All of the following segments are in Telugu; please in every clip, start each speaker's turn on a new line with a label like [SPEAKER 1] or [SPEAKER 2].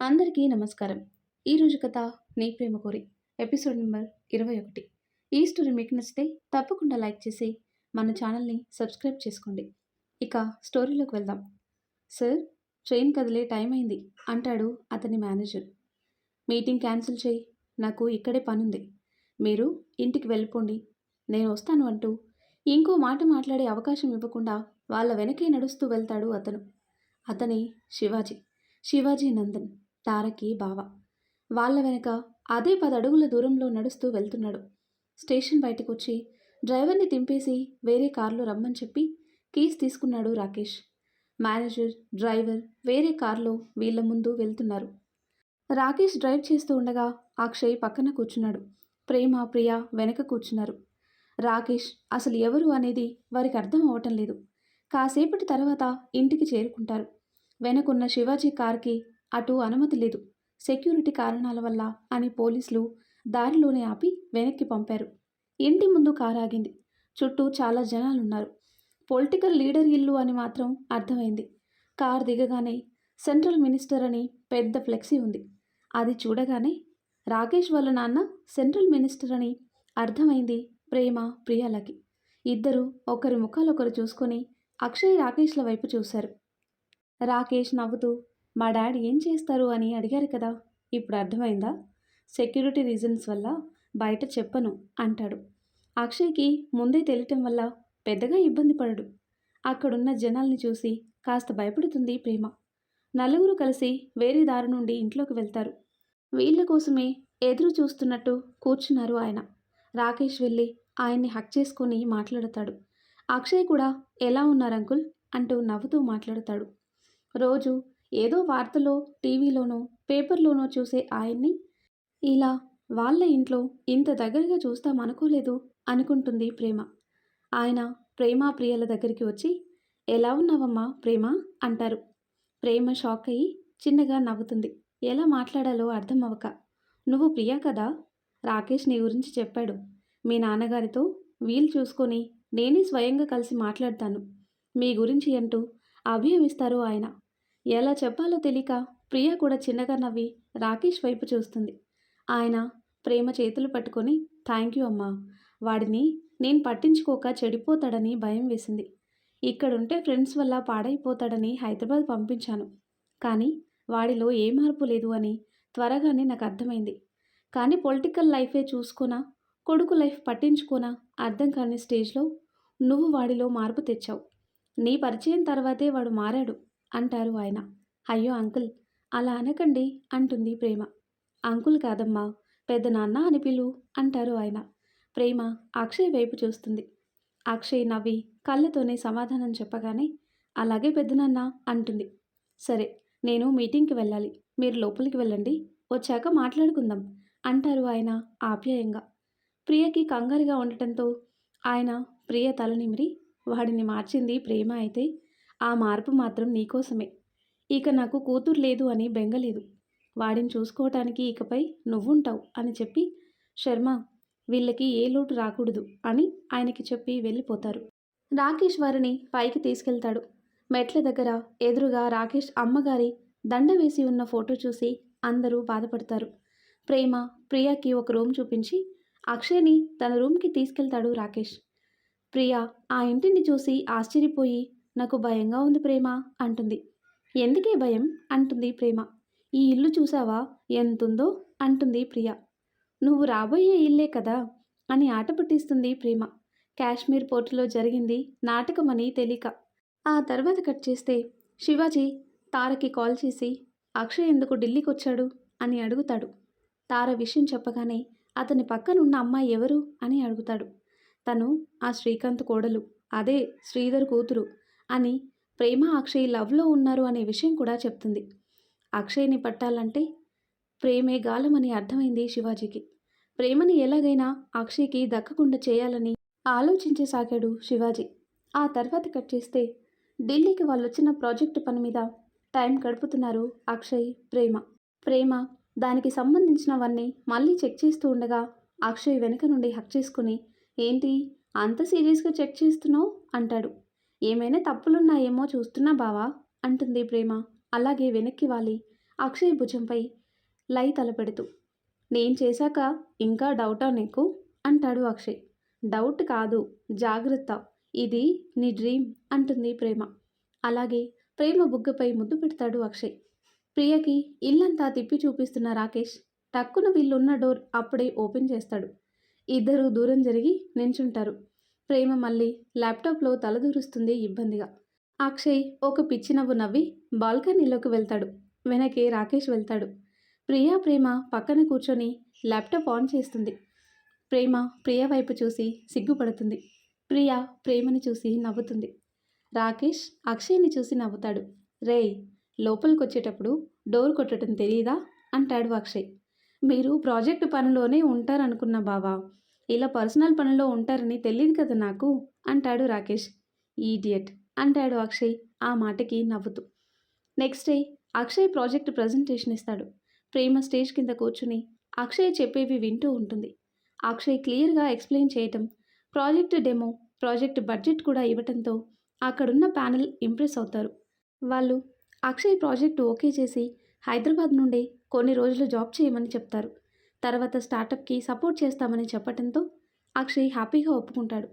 [SPEAKER 1] అందరికీ నమస్కారం. ఈరోజు కథ నీ ప్రేమ కోరి ఎపిసోడ్ నెంబర్ 21. ఈ స్టోరీ మీకు నచ్చితే తప్పకుండా లైక్ చేసి మన ఛానల్ని సబ్స్క్రైబ్ చేసుకోండి. ఇక స్టోరీలోకి వెళ్దాం. సార్, ట్రైన్ కదిలే టైం అయింది అంటాడు అతని మేనేజర్. మీటింగ్ క్యాన్సిల్ చేయి, నాకు ఇక్కడే పనుంది. మీరు ఇంటికి వెళ్ళిపోండి, నేను వస్తాను అంటూ ఇంకో మాట మాట్లాడే అవకాశం ఇవ్వకుండా వాళ్ళ వెనకే నడుస్తూ వెళ్తాడు అతను. అతని శివాజీ నందన్, తారకి బావ. వాళ్ళ వెనక అదే 10 అడుగుల దూరంలో నడుస్తూ వెళ్తున్నాడు. స్టేషన్ బయటకు వచ్చి డ్రైవర్ని దింపేసి వేరే కారులో రమ్మని చెప్పి కీస్ తీసుకున్నాడు రాకేష్. మేనేజర్, డ్రైవర్ వేరే కారులో వీళ్ళ ముందు వెళ్తున్నారు. రాకేష్ డ్రైవ్ చేస్తూ ఉండగా అక్షయ్ పక్కన కూర్చున్నాడు. ప్రేమ, ప్రియ వెనక కూర్చున్నారు. రాకేష్ అసలు ఎవరు అనేది వారికి అర్థం అవటం లేదు. కాసేపటి తర్వాత ఇంటికి చేరుకుంటారు. వెనకున్న శివాజీ కార్కి అటు అనుమతి లేదు, సెక్యూరిటీ కారణాల వల్ల అని పోలీసులు దారిలోనే ఆపి వెనక్కి పంపారు. ఇంటి ముందు కారు ఆగింది. చుట్టూ చాలా జనాలున్నారు. పొలిటికల్ లీడర్ ఇల్లు అని మాత్రం అర్థమైంది. కార్ దిగగానే సెంట్రల్ మినిస్టర్ అని పెద్ద ఫ్లెక్సీ ఉంది. అది చూడగానే రాకేష్ వాళ్ళ నాన్న సెంట్రల్ మినిస్టర్ అని అర్థమైంది ప్రేమ, ప్రియాలకి. ఇద్దరు ఒకరి ముఖాలొకరు చూసుకొని అక్షయ్, రాకేష్ల వైపు చూశారు. రాకేష్ నవ్వుతూ, మా డాడీ ఏం చేస్తారు అని అడిగారు కదా, ఇప్పుడు అర్థమైందా? సెక్యూరిటీ రీజన్స్ వల్ల బయట చెప్పను అంటాడు. అక్షయ్కి ముందే తెలియటం వల్ల పెద్దగా ఇబ్బంది పడడు. అక్కడున్న జనాల్ని చూసి కాస్త భయపడుతుంది ప్రేమ. నలుగురు కలిసి వేరే దారి నుండి ఇంట్లోకి వెళ్తారు. వీళ్ళ కోసమే ఎదురు చూస్తున్నట్టు కూర్చున్నారు ఆయన. రాకేష్ వెళ్ళి ఆయన్ని హక్ చేసుకొని మాట్లాడతాడు. అక్షయ్ కూడా ఎలా ఉన్నారు అంకుల్ అంటూ నవ్వుతూ మాట్లాడతాడు. రోజు ఏదో వార్తలో, టీవీలోనో, పేపర్లోనో చూసే ఆయన్ని ఇలా వాళ్ళ ఇంట్లో ఇంత దగ్గరగా చూస్తామనుకోలేదు అనుకుంటుంది ప్రేమ. ఆయన ప్రేమ, ప్రియల దగ్గరికి వచ్చి ఎలా ఉన్నావమ్మా ప్రేమ అంటారు. ప్రేమ షాక్ అయ్యి చిన్నగా నవ్వుతుంది. ఎలా మాట్లాడాలో అర్థం అవ్వక. నువ్వు ప్రియా కదా, రాకేష్ నీ గురించి చెప్పాడు. మీ నాన్నగారితో వీలు చూసుకొని నేనే స్వయంగా కలిసి మాట్లాడతాను మీ గురించి అంటూ అభయమిస్తారు ఆయన. ఎలా చెప్పాలో తెలియక ప్రియ కూడా చిన్నగా నవ్వి రాకేష్ వైపు చూస్తుంది. ఆయన ప్రేమ చేతులు పట్టుకొని థ్యాంక్ యూ అమ్మా, వాడిని నేను పట్టించుకోక చెడిపోతాడని భయం వేసింది. ఇక్కడుంటే ఫ్రెండ్స్ వల్ల పాడైపోతాడని హైదరాబాద్ పంపించాను. కానీ వాడిలో ఏ మార్పు లేదు అని త్వరగానే నాకు అర్థమైంది. కానీ పొలిటికల్ లైఫే చూసుకోనా, కొడుకు లైఫ్ పట్టించుకోనా అర్థం కాని స్టేజ్లో నువ్వు వాడిలో మార్పు తెచ్చావు. నీ పరిచయం తర్వాతే వాడు మారాడు అంటారు ఆయన. అయ్యో అంకుల్, అలా అనకండి అంటుంది ప్రేమ. అంకుల్ కాదమ్మా, పెద్ద నాన్న అని పిలు అంటారు ఆయన. ప్రేమ అక్షయ్ వైపు చూస్తుంది. అక్షయ్ నవ్వి కళ్ళతోనే సమాధానం చెప్పగానే అలాగే పెద్దనాన్న అంటుంది. సరే, నేను మీటింగ్కి వెళ్ళాలి, మీరు లోపలికి వెళ్ళండి, వచ్చాక మాట్లాడుకుందాం అంటారు ఆయన ఆప్యాయంగా. ప్రియకి కంగారుగా ఉండటంతో ఆయన ప్రియ తల నిమిరి వాడిని మార్చింది ప్రేమ అయితే ఆ మార్పు మాత్రం నీకోసమే. ఇక నాకు కూతురు లేదు అని బెంగలేదు. వాడిని చూసుకోవటానికి ఇకపై నువ్వుంటావు అని చెప్పి శర్మ వీళ్ళకి ఏ లోటు రాకూడదు అని ఆయనకి చెప్పి వెళ్ళిపోతారు. రాకేష్ వారిని పైకి తీసుకెళ్తాడు. మెట్ల దగ్గర ఎదురుగా రాకేష్ అమ్మగారి దండ వేసి ఉన్న ఫోటో చూసి అందరూ బాధపడతారు. ప్రేమ ప్రియకి ఒక రూమ్ చూపించి అక్షయ్ని తన రూమ్కి తీసుకెళ్తాడు రాకేష్. ప్రియ ఆ ఇంటిని చూసి ఆశ్చర్యపోయి నాకు భయంగా ఉంది ప్రేమ అంటుంది. ఎందుకే భయం అంటుంది ప్రేమ. ఈ ఇల్లు చూసావా ఎంతుందో అంటుంది ప్రియ. నువ్వు రాబోయే ఇల్లే కదా అని ఆట పట్టిస్తుంది ప్రేమ. కాశ్మీర్ పోర్టులో జరిగింది నాటకమని తెలియక. ఆ తర్వాత కట్ చేస్తే శివాజీ తారకి కాల్ చేసి అక్షయ్ ఎందుకు ఢిల్లీకి వచ్చాడు అని అడుగుతాడు. తార విషయం చెప్పగానే అతని పక్కనున్న అమ్మాయి ఎవరు అని అడుగుతాడు. తను ఆ శ్రీకాంత్ కోడలు, అదే శ్రీధర్ కూతురు అని ప్రేమ అక్షయ్ లవ్లో ఉన్నారు అనే విషయం కూడా చెప్తుంది. అక్షయ్ని పట్టాలంటే ప్రేమే గాలమని అర్థమైంది శివాజీకి. ప్రేమని ఎలాగైనా అక్షయ్కి దక్కకుండా చేయాలని ఆలోచించసాగాడు శివాజీ. ఆ తర్వాత కట్ చేస్తే ఢిల్లీకి వాళ్ళొచ్చిన ప్రాజెక్టు పని మీద టైం గడుపుతున్నారు అక్షయ్, ప్రేమ. ప్రేమ దానికి సంబంధించినవన్నీ మళ్ళీ చెక్ చేస్తూ ఉండగా అక్షయ్ వెనక నుండి హక్ చేసుకుని ఏంటి అంత సీరియస్గా చెక్ చేస్తున్నావు అంటాడు. ఏమైనా తప్పులున్నాయేమో చూస్తున్నా బావా అంటుంది ప్రేమ. అలాగే వెనక్కి వాలి అక్షయ్ భుజంపై లై తలపెడుతూ. నేను చేశాక ఇంకా డౌటా నీకు అంటాడు అక్షయ్. డౌట్ కాదు, జాగ్రత్త, ఇది నీ డ్రీమ్ అంటుంది ప్రేమ. అలాగే ప్రేమ బుగ్గపై ముద్దు పెడతాడు అక్షయ్. ప్రియకి ఇల్లంతా తిప్పి చూపిస్తున్న రాకేష్ టక్కున వీళ్ళున్న డోర్ అప్పుడే ఓపెన్ చేస్తాడు. ఇద్దరూ దూరం జరిగి నించుంటారు. ప్రేమ మళ్ళీ ల్యాప్టాప్లో తలదూరుస్తుంది ఇబ్బందిగా. అక్షయ్ ఒక పిచ్చి నవ్వు నవ్వి బాల్కనీలోకి వెళ్తాడు. వెనకే రాకేష్ వెళ్తాడు. ప్రేమ పక్కన కూర్చొని ల్యాప్టాప్ ఆన్ చేస్తుంది. ప్రేమ ప్రియ వైపు చూసి సిగ్గుపడుతుంది. ప్రియ ప్రేమని చూసి నవ్వుతుంది. రాకేష్ అక్షయ్ని చూసి నవ్వుతాడు. రేయ్, లోపలికొచ్చేటప్పుడు డోర్ కొట్టడం తెలీదా అంటాడు అక్షయ్. మీరు ప్రాజెక్టు పనిలోనే ఉంటారనుకున్నా బావా, ఇలా పర్సనల్ పనిలో ఉంటారని తెలియదు కదా నాకు అంటాడు రాకేష్. ఈడియట్ అంటాడు అక్షయ్ ఆ మాటకి నవ్వుతూ. Next day Akshay project presentation ఇస్తాడు. ప్రేమ స్టేజ్ కింద కూర్చుని అక్షయ్ చెప్పేవి వింటూ ఉంటుంది. అక్షయ్ క్లియర్గా ఎక్స్ప్లెయిన్ చేయటం, ప్రాజెక్ట్ డెమో, ప్రాజెక్ట్ బడ్జెట్ కూడా ఇవ్వటంతో అక్కడున్న ప్యానెల్ ఇంప్రెస్ అవుతారు. వాళ్ళు అక్షయ్ ప్రాజెక్టు ఓకే చేసి హైదరాబాద్ నుండి కొన్ని రోజులు జాబ్ చేయమని చెప్తారు. తర్వాత స్టార్టప్కి సపోర్ట్ చేస్తామని చెప్పటంతో అక్షయ్ హ్యాపీగా ఒప్పుకుంటాడు.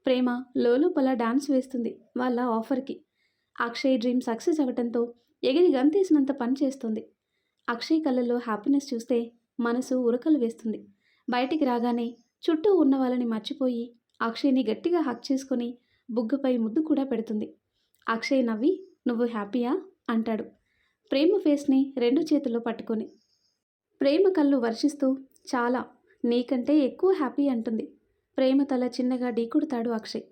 [SPEAKER 1] ప్రేమ లోపల డాన్స్ వేస్తుంది వాళ్ళ ఆఫర్కి. అక్షయ్ డ్రీమ్ సక్సెస్ అవ్వటంతో ఎగిరి గంతేసినంత పని చేస్తుంది. అక్షయ్ కళ్ళల్లో హ్యాపీనెస్ చూస్తే మనసు ఉరకలు వేస్తుంది. బయటికి రాగానే చుట్టూ ఉన్న వాళ్ళని మర్చిపోయి అక్షయ్ని గట్టిగా హక్ చేసుకొని బుగ్గపై ముద్దు కూడా పెడుతుంది. అక్షయ్ నవ్వి నువ్వు హ్యాపీయా అంటాడు ప్రేమ ఫేస్ని రెండు చేతుల్లో పట్టుకొని. ప్రేమ కళ్ళు వర్షిస్తూ చాలా, నీకంటే ఎక్కువ హ్యాపీ అంటుంది. ప్రేమ తల చిన్నగా ఢీకొడతాడు అక్షయ్.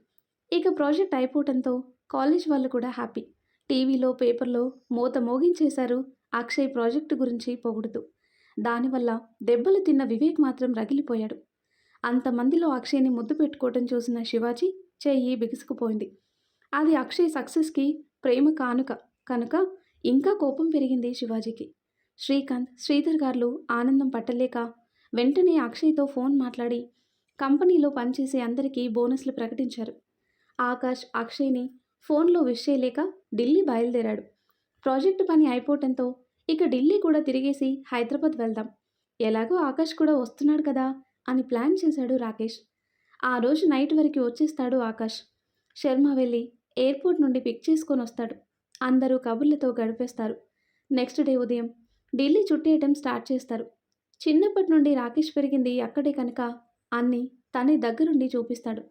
[SPEAKER 1] ఇక ప్రాజెక్ట్ అయిపోవటంతో కాలేజ్ వాళ్ళు కూడా హ్యాపీ. టీవీలో పేపర్లో మోత మోగించేశారు అక్షయ్ ప్రాజెక్టు గురించి పొగుడుతూ. దానివల్ల దెబ్బలు తిన్న వివేక్ మాత్రం రగిలిపోయాడు. అంతమందిలో అక్షయ్ని ముద్దు పెట్టుకోవటం చూసిన శివాజీ చెయ్యి బిగుసుకుపోయింది. అది అక్షయ్ సక్సెస్కి ప్రేమ కానుక కనుక ఇంకా కోపం పెరిగింది శివాజీకి. శ్రీకాంత్, శ్రీధర్ గారు ఆనందం పట్టలేక వెంటనే అక్షయ్తో ఫోన్ మాట్లాడి కంపెనీలో పనిచేసే అందరికీ బోనస్లు ప్రకటించారు. ఆకాష్ అక్షయ్ని ఫోన్లో విష్ చేయలేక ఢిల్లీ బయలుదేరాడు. ప్రాజెక్టు పని అయిపోవటంతో ఇక ఢిల్లీ కూడా తిరిగేసి హైదరాబాద్ వెళ్దాం, ఎలాగో ఆకాష్ కూడా వస్తున్నాడు కదా అని ప్లాన్ చేశాడు రాకేష్. ఆ రోజు నైట్ వరకు వచ్చేస్తాడు ఆకాష్. శర్మ వెళ్ళి ఎయిర్పోర్ట్ నుండి పిక్ చేసుకొని వస్తాడు. అందరూ కబుర్లతో గడిపేస్తారు. నెక్స్ట్ డే ఉదయం ఢిల్లీ చుట్టేయటం స్టార్ట్ చేస్తారు. చిన్నప్పటి నుండి రాకేష్ పెరిగింది అక్కడే కనుక అన్నీ తనే దగ్గరుండి చూపిస్తాడు.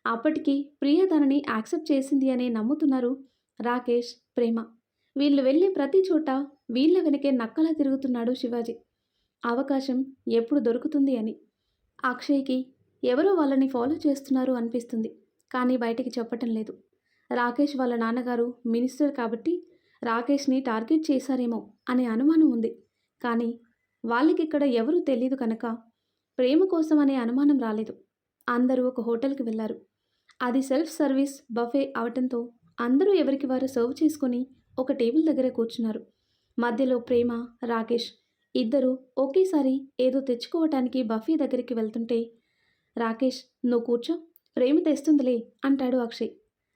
[SPEAKER 1] అప్పటికి ప్రియ తనని యాక్సెప్ట్ చేసింది అని నమ్ముతున్నారు రాకేష్, ప్రేమ. వీళ్ళు వెళ్ళే ప్రతి చోట వీళ్ళ వెనకే నక్కలా తిరుగుతున్నాడు శివాజీ. అవకాశం ఎప్పుడు దొరుకుతుంది అని. అక్షయ్కి ఎవరో వాళ్ళని ఫాలో చేస్తున్నారు అనిపిస్తుంది, కానీ బయటికి చెప్పటం లేదు. రాకేష్ వాళ్ళ నాన్నగారు మినిస్టర్ కాబట్టి రాకేష్ని టార్గెట్ చేశారేమో అనే అనుమానం ఉంది. కానీ వాళ్ళకిక్కడ ఎవరూ తెలియదు కనుక ప్రేమ కోసం అనే అనుమానం రాలేదు. అందరూ ఒక హోటల్కి వెళ్ళారు. అది సెల్ఫ్ సర్వీస్ బఫే అవటంతో అందరూ ఎవరికి వారు సర్వ్ చేసుకొని ఒక టేబుల్ దగ్గర కూర్చున్నారు. మధ్యలో ప్రేమ, రాకేష్ ఇద్దరు ఒకేసారి ఏదో తెచ్చుకోవటానికి బఫే దగ్గరికి వెళ్తుంటే రాకేష్ నువ్వు కూర్చో, ప్రేమ తెస్తుందిలే అంటాడు అక్షయ్.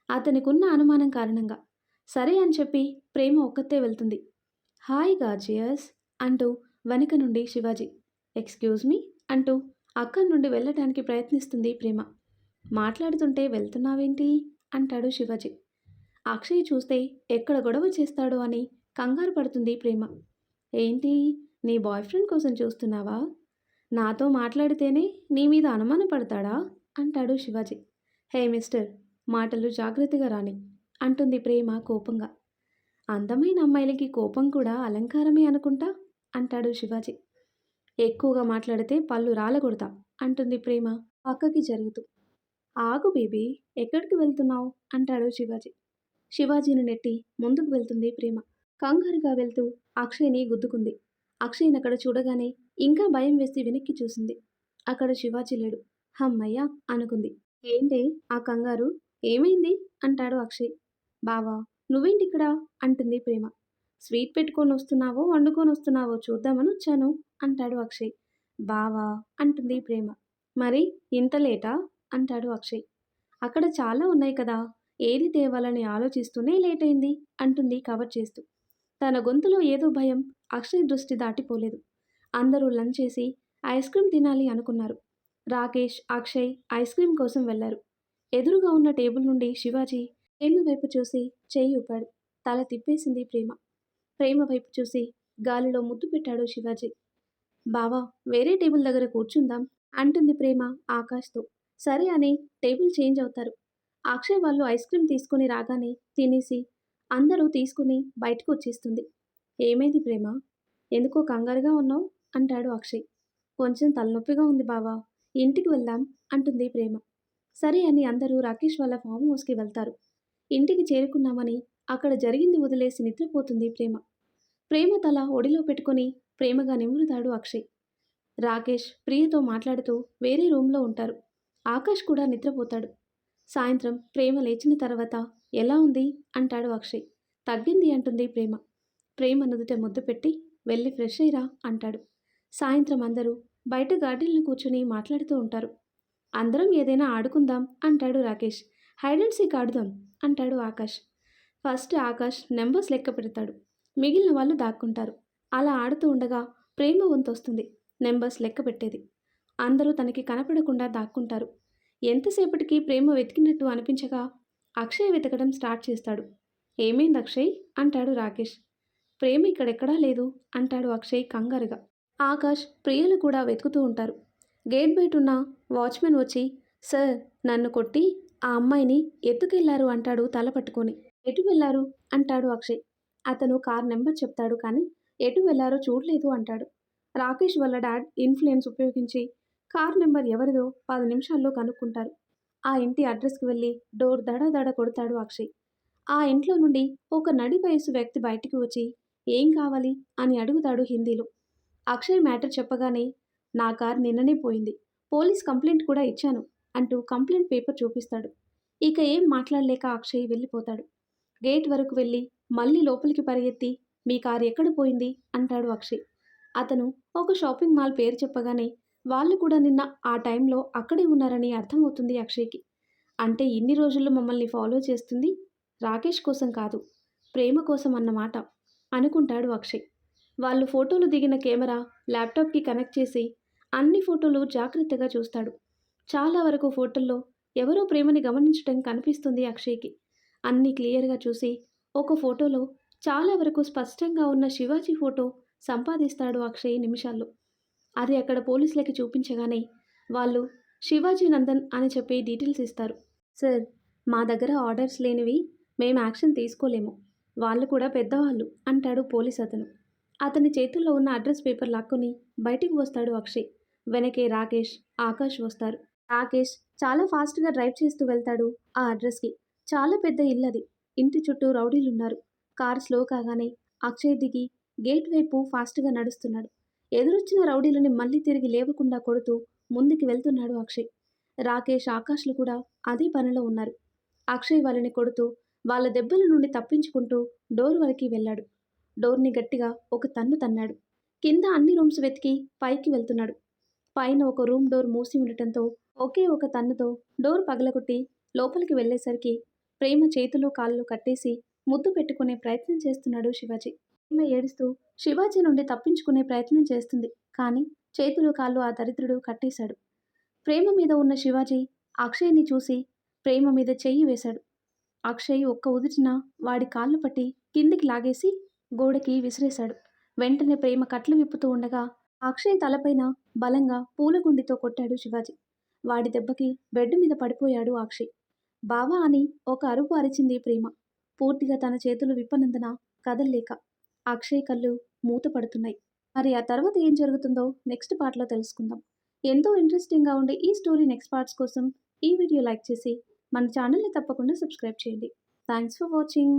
[SPEAKER 1] అతనికున్న అనుమానం కారణంగా సరే అని చెప్పి ప్రేమ ఒక్కతే వెళ్తుంది. హాయ్ గాజియస్ అంటూ వెనుక నుండి శివాజీ ఎక్స్క్యూజ్ మీ అంటూ అక్కడి నుండి వెళ్ళటానికి ప్రయత్నిస్తుంది ప్రేమ. మాట్లాడుతుంటే వెళ్తున్నావేంటి అంటాడు శివాజీ. అక్షయ్ చూస్తే ఎక్కడ గొడవ చేస్తాడో అని కంగారు పడుతుంది ప్రేమ. ఏంటి, నీ బాయ్ ఫ్రెండ్ కోసం చూస్తున్నావా? నాతో మాట్లాడితేనే నీ మీద అనుమానం పడతాడా అంటాడు శివాజీ. హే మిస్టర్, మాటలు జాగ్రత్తగా రాని అంటుంది ప్రేమ కోపంగా. అందమైన అమ్మాయిలకి కోపం కూడా అలంకారమే అనుకుంటా అంటాడు శివాజీ. ఎక్కువగా మాట్లాడితే పళ్ళు రాలగొడతా అంటుంది ప్రేమ పక్కకి జరుగుతూ. ఆగు బేబీ, ఎక్కడికి వెళ్తున్నావు అంటాడు శివాజీ. శివాజీని నెట్టి ముందుకు వెళ్తుంది ప్రేమ. కంగారుగా వెళ్తూ అక్షయ్ని గుద్దుకుంది. అక్షయ్ని అక్కడ చూడగానే ఇంకా భయం వేసి వెనక్కి చూసింది. అక్కడ శివాజీ లేడు. హమ్మయ్యా అనుకుంది. ఏంటి ఆ కంగారు, ఏమైంది అంటాడు అక్షయ్. బావా నువ్వేంటిక్కడ అంటుంది ప్రేమ. స్వీట్ పెట్టుకొని వస్తున్నావో వండుకొని వస్తున్నావో చూద్దామని వచ్చాను అంటాడు అక్షయ్. బావా అంటుంది ప్రేమ. మరి ఇంత లేటా అంటాడు అక్షయ్. అక్కడ చాలా ఉన్నాయి కదా, ఏది తేవాలని ఆలోచిస్తూనే లేట్ అయింది అంటుంది కవర్ చేస్తూ. తన గొంతులో ఏదో భయం అక్షయ్ దృష్టి దాటిపోలేదు. అందరూ లంచ్ చేసి ఐస్ క్రీమ్ తినాలి అనుకున్నారు. రాకేష్, అక్షయ్ ఐస్ క్రీమ్ కోసం వెళ్లారు. ఎదురుగా ఉన్న టేబుల్ నుండి శివాజీ ప్రేమ వైపు చూసి చెయ్యి ఊపాడు. తల తిప్పేసింది ప్రేమ. ప్రేమ వైపు చూసి గాలిలో ముద్దు పెట్టాడు శివాజీ. బావా, వేరే టేబుల్ దగ్గర కూర్చుందాం అంటుంది ప్రేమ ఆకాష్తో. సరే అని టేబుల్ చేంజ్ అవుతారు. అక్షయ్ వాళ్ళు ఐస్ క్రీమ్ తీసుకుని రాగానే తినేసి అందరూ తీసుకుని బయటకు వచ్చేస్తుంది. ఏమైంది ప్రేమ, ఎందుకో కంగారుగా ఉన్నావు అంటాడు అక్షయ్. కొంచెం తలనొప్పిగా ఉంది బావా, ఇంటికి వెళ్దాం అంటుంది ప్రేమ. సరే అని అందరూ రాకేష్ వాళ్ళ ఫామ్ హౌస్కి వెళ్తారు. ఇంటికి చేరుకున్నామని అక్కడ జరిగింది వదిలేసి నిద్రపోతుంది ప్రేమ. ప్రేమ తల ఒడిలో పెట్టుకుని ప్రేమగా నిమురుతాడు అక్షయ్. రాకేష్ ప్రియతో మాట్లాడుతూ వేరే రూమ్లో ఉంటారు. ఆకాష్ కూడా నిద్రపోతాడు. సాయంత్రం ప్రేమ లేచిన తర్వాత ఎలా ఉంది అంటాడు అక్షయ్. తగ్గింది అంటుంది ప్రేమ. ప్రేమ నుదుట ముద్దు పెట్టి వెళ్ళి ఫ్రెష్ అయ్యిరా అంటాడు. సాయంత్రం అందరూ బయట గార్డెన్లో కూర్చుని మాట్లాడుతూ ఉంటారు. అందరం ఏదైనా ఆడుకుందాం అంటాడు రాకేష్. హైడ్ అండ్ సీక్ ఆడుదాం అంటాడు ఆకాష్. ఫస్ట్ ఆకాష్ నెంబర్స్ లెక్క పెడతాడు. మిగిలిన వాళ్ళు దాక్కుంటారు. అలా ఆడుతూ ఉండగా ప్రేమ వంతు వస్తుంది నెంబర్స్ లెక్క పెట్టేది. అందరూ తనకి కనపడకుండా దాక్కుంటారు. ఎంతసేపటికి ప్రేమ వెతికినట్టు అనిపించగా అక్షయ్ వెతకడం స్టార్ట్ చేస్తాడు. ఏమైంది అక్షయ్ అంటాడు రాకేష్. ప్రేమ ఇక్కడెక్కడా లేదు అంటాడు అక్షయ్ కంగారుగా. ఆకాష్, ప్రియలు కూడా వెతుకుతూ ఉంటారు. గేట్ బయట ఉన్న వాచ్మెన్ వచ్చి, సార్, నన్ను కొట్టి ఆ అమ్మాయిని ఎత్తుకెళ్లారు అంటాడు తల పట్టుకొని. ఎటు వెళ్లారు అంటాడు అక్షయ్. అతను కార్ నెంబర్ చెప్తాడు కానీ ఎటు వెళ్లారో చూడలేదు అంటాడు. రాకేష్ వాళ్ళ డాడ్ ఇన్ఫ్లుయెన్స్ ఉపయోగించి కార్ నెంబర్ ఎవరిదో 10 నిమిషాల్లో కనుక్కుంటారు. ఆ ఇంటి అడ్రస్కి వెళ్ళి డోర్ దడ దడ కొడతాడు అక్షయ్. ఆ ఇంట్లో నుండి ఒక నడి వయసు వ్యక్తి బయటికి వచ్చి ఏం కావాలి అని అడుగుతాడు హిందీలో. అక్షయ్ మ్యాటర్ చెప్పగానే నా కార్ నిన్ననే పోయింది, పోలీస్ కంప్లైంట్ కూడా ఇచ్చాను అంటూ కంప్లైంట్ పేపర్ చూపిస్తాడు. ఇక ఏం మాట్లాడలేక అక్షయ్ వెళ్ళిపోతాడు. గేట్ వరకు వెళ్ళి మళ్ళీ లోపలికి పరిగెత్తి మీ కారు ఎక్కడ పోయింది అంటాడు అక్షయ్. అతను ఒక షాపింగ్ మాల్ పేరు చెప్పగానే వాళ్ళు కూడా నిన్న ఆ టైంలో అక్కడే ఉన్నారని అర్థమవుతుంది అక్షయ్కి. అంటే ఇన్ని రోజుల్లో మమ్మల్ని ఫాలో చేస్తుంది రాకేష్ కోసం కాదు, ప్రేమ కోసం అన్నమాట అనుకుంటాడు అక్షయ్. వాళ్ళు ఫోటోలు దిగిన కెమెరా ల్యాప్టాప్కి కనెక్ట్ చేసి అన్ని ఫోటోలు జాగ్రత్తగా చూస్తాడు. చాలా వరకు ఫోటోల్లో ఎవరో ప్రేమని గమనించడం కనిపిస్తుంది అక్షయ్కి. అన్నీ క్లియర్గా చూసి ఒక ఫోటోలో చాలా వరకు స్పష్టంగా ఉన్న శివాజీ ఫోటో సంపాదిస్తాడు అక్షయ్ నిమిషాల్లో. అది అక్కడ పోలీసులకి చూపించగానే వాళ్ళు శివాజీ నందన్ అని చెప్పి డీటెయిల్స్ ఇస్తారు. సార్, మా దగ్గర ఆర్డర్స్ లేనివి మేము యాక్షన్ తీసుకోలేము, వాళ్ళు కూడా పెద్దవాళ్ళు అంటాడు పోలీస్ అతను. అతని చేతుల్లో ఉన్న అడ్రస్ పేపర్ లాక్కొని బయటికి వస్తాడు అక్షయ్. వెనకే రాకేష్, ఆకాష్ వస్తారు. రాకేష్ చాలా ఫాస్ట్గా డ్రైవ్ చేస్తూ వెళ్తాడు ఆ అడ్రస్కి. చాలా పెద్ద ఇల్లు అది. ఇంటి చుట్టూ రౌడీలున్నారు. కార్ స్లో కాగానే అక్షయ్ దిగి గేట్ వైపు ఫాస్ట్గా నడుస్తున్నాడు. ఎదురొచ్చిన రౌడీలని మళ్ళీ తిరిగి లేవకుండా కొడుతూ ముందుకు వెళ్తున్నాడు అక్షయ్. రాకేష్, ఆకాష్లు కూడా అదే పనిలో ఉన్నారు. అక్షయ్ వాళ్ళని కొడుతూ వాళ్ళ దెబ్బల నుండి తప్పించుకుంటూ డోర్ వరకు వెళ్ళాడు. డోర్ని గట్టిగా ఒక తన్ను తన్నాడు. కింద అన్ని రూమ్స్ వెతికి పైకి వెళ్తున్నాడు. పైన ఒక రూమ్ డోర్ మూసి ఉండటంతో ఒకే ఒక తన్నుతో డోర్ పగలగొట్టి లోపలికి వెళ్ళేసరికి ప్రేమ చేతులు కాళ్ళు కట్టేసి ముద్దు పెట్టుకునే ప్రయత్నం చేస్తున్నాడు శివాజీ. ప్రేమ ఏడుస్తూ శివాజీ నుండి తప్పించుకునే ప్రయత్నం చేస్తుంది. కానీ చేతులు కాళ్ళు ఆ దరిద్రుడు కట్టేశాడు. ప్రేమ మీద ఉన్న శివాజీ అక్షయ్ని చూసి ప్రేమ మీద చెయ్యి వేశాడు. అక్షయ్ ఒక్క ఉదుటిన వాడి కాళ్ళు పట్టి కిందికి లాగేసి గోడకి విసిరేశాడు. వెంటనే ప్రేమ కట్లు విప్పుతూ ఉండగా అక్షయ్ తలపైన బలంగా పూలగుండితో కొట్టాడు శివాజీ. వాడి దెబ్బకి బెడ్ మీద పడిపోయాడు అక్షయ్. బావా అని ఒక అరుపు అరిచింది ప్రేమ. పూర్తిగా తన చేతులు విప్పనందున కదల్లేక అక్షయ్ కళ్ళు మూత పడుతున్నాయి. మరి ఆ తర్వాత ఏం జరుగుతుందో నెక్స్ట్ పార్ట్లో తెలుసుకుందాం. ఎంతో ఇంట్రెస్టింగ్గా ఉండే ఈ స్టోరీ నెక్స్ట్ పార్ట్స్ కోసం ఈ వీడియో లైక్ చేసి మన ఛానల్ని తప్పకుండా సబ్స్క్రైబ్ చేయండి. Thanks for watching.